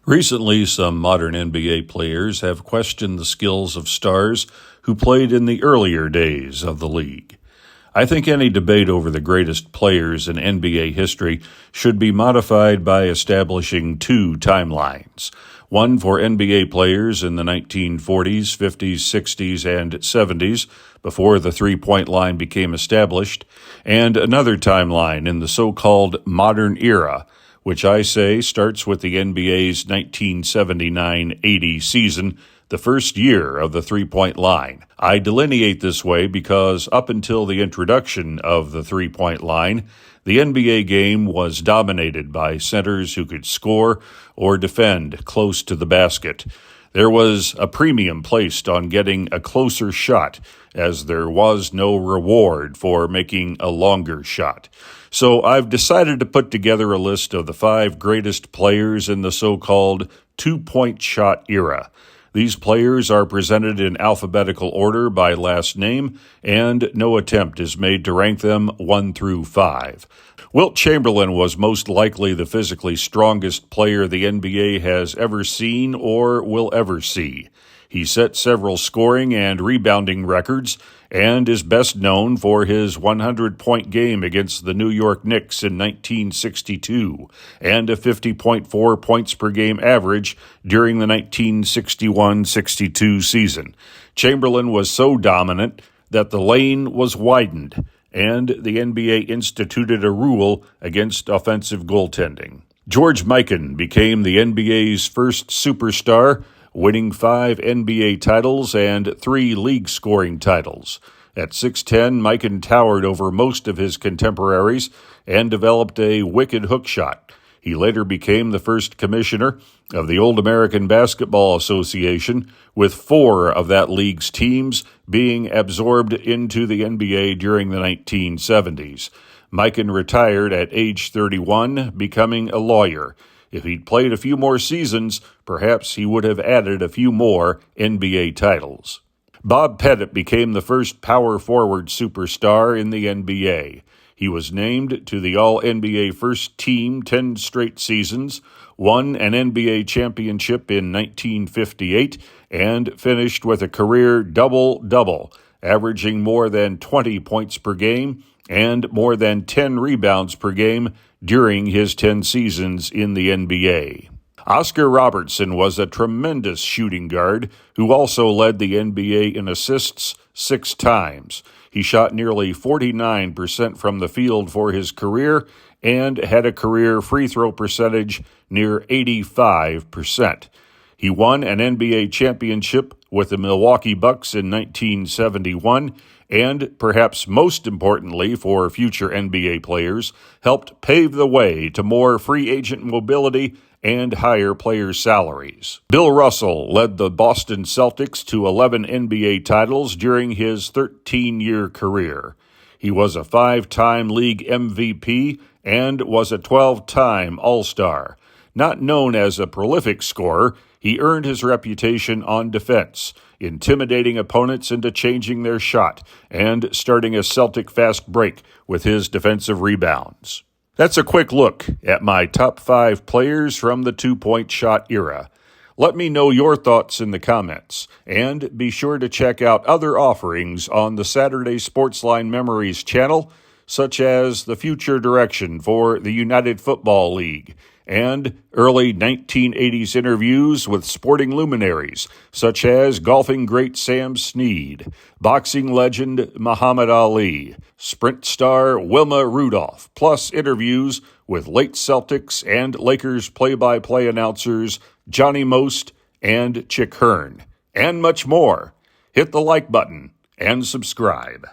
Recently, some modern NBA players have questioned the skills of stars who played in the earlier days of the league. I think any debate over the greatest players in NBA history should be modified by establishing two timelines. One for NBA players in the 1940s, 50s, 60s, and 70s, before the three-point line became established, and another timeline in the so-called modern era, which I say starts with the NBA's 1979-80 season, the first year of the three-point line. I delineate this way because up until the introduction of the three-point line, the NBA game was dominated by centers who could score or defend close to the basket. There was a premium placed on getting a closer shot, as there was no reward for making a longer shot. So I've decided to put together a list of the 5 greatest players in the so-called two-point shot era. These players are presented in alphabetical order by last name, and no attempt is made to rank them 1 through 5. Wilt Chamberlain was most likely the physically strongest player the NBA has ever seen or will ever see. He set several scoring and rebounding records and is best known for his 100-point game against the New York Knicks in 1962 and a 50.4 points per game average during the 1961-62 season. Chamberlain was so dominant that the lane was widened, and the NBA instituted a rule against offensive goaltending. George Mikan became the NBA's first superstar, winning 5 NBA titles and 3 league scoring titles. At 6'10", Mikan towered over most of his contemporaries and developed a wicked hook shot. He later became the first commissioner of the Old American Basketball Association, with 4 of that league's teams being absorbed into the NBA during the 1970s. Mikan retired at age 31, becoming a lawyer. If he'd played a few more seasons, perhaps he would have added a few more NBA titles. Bob Pettit became the first power forward superstar in the NBA. He was named to the All-NBA First Team 10 straight seasons, won an NBA championship in 1958, and finished with a career double-double, averaging more than 20 points per game and more than 10 rebounds per game during his 10 seasons in the NBA. Oscar Robertson was a tremendous shooting guard who also led the NBA in assists 6 times. He shot nearly 49% from the field for his career and had a career free throw percentage near 85%. He won an NBA championship with the Milwaukee Bucks in 1971 and, perhaps most importantly for future NBA players, helped pave the way to more free agent mobility and higher player salaries. Bill Russell led the Boston Celtics to 11 NBA titles during his 13-year career. He was a 5-time league MVP and was a 12-time All-Star. Not known as a prolific scorer, he earned his reputation on defense, intimidating opponents into changing their shot and starting a Celtic fast break with his defensive rebounds. That's a quick look at my top 5 players from the two-point shot era. Let me know your thoughts in the comments, and be sure to check out other offerings on the Saturday Sportsline Memories channel, such as the future direction for the United Football League, and early 1980s interviews with sporting luminaries, such as golfing great Sam Snead, boxing legend Muhammad Ali, sprint star Wilma Rudolph, plus interviews with late Celtics and Lakers play-by-play announcers Johnny Most and Chick Hearn, and much more. Hit the like button and subscribe.